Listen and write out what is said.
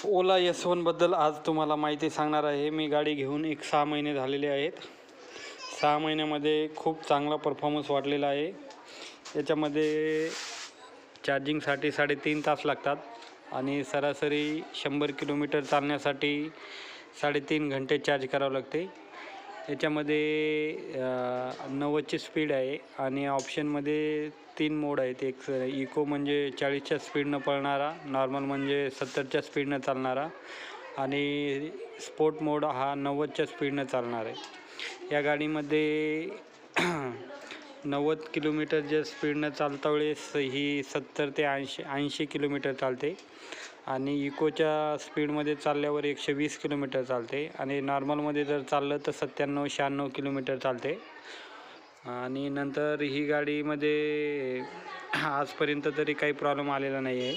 ओला S1बद्दल आज तुम्हाला माहिती सांगणार आहे. मी गाडी घेऊन 6 महिने झालेले आहेत. 6 महिन्यामध्ये खूप चांगला परफॉर्मन्स वाढलेला आहे. याच्यामध्ये चार्जिंगसाठी 3.5 तास लागतात आणि सरासरी 100 किलोमीटर चालण्यासाठी 3.5 घंटे चार्ज करावं लागते. याच्यामध्ये 90ची स्पीड आहे आणि ऑप्शनमध्ये 3 मोड आहेत. एक इको म्हणजे 40च्या स्पीडनं पळणारा, नॉर्मल म्हणजे 70च्या स्पीडनं चालणारा आणि स्पोर्ट मोड हा 90च्या स्पीडनं चालणार आहे. या गाडीमध्ये 90 किलोमीटरच्या स्पीडनं चालता वेळेस ही 70 ते 80 किलोमीटर चालते आणि इकोच्या स्पीडमध्ये चालल्यावर 120 किलोमीटर चालते आणि नॉर्मलमध्ये जर चाललं तर 97-96 किलोमीटर चालते. आणि नंतर ही गाडीमध्ये आजपर्यंत तरी काही प्रॉब्लेम आलेला नाही आहे.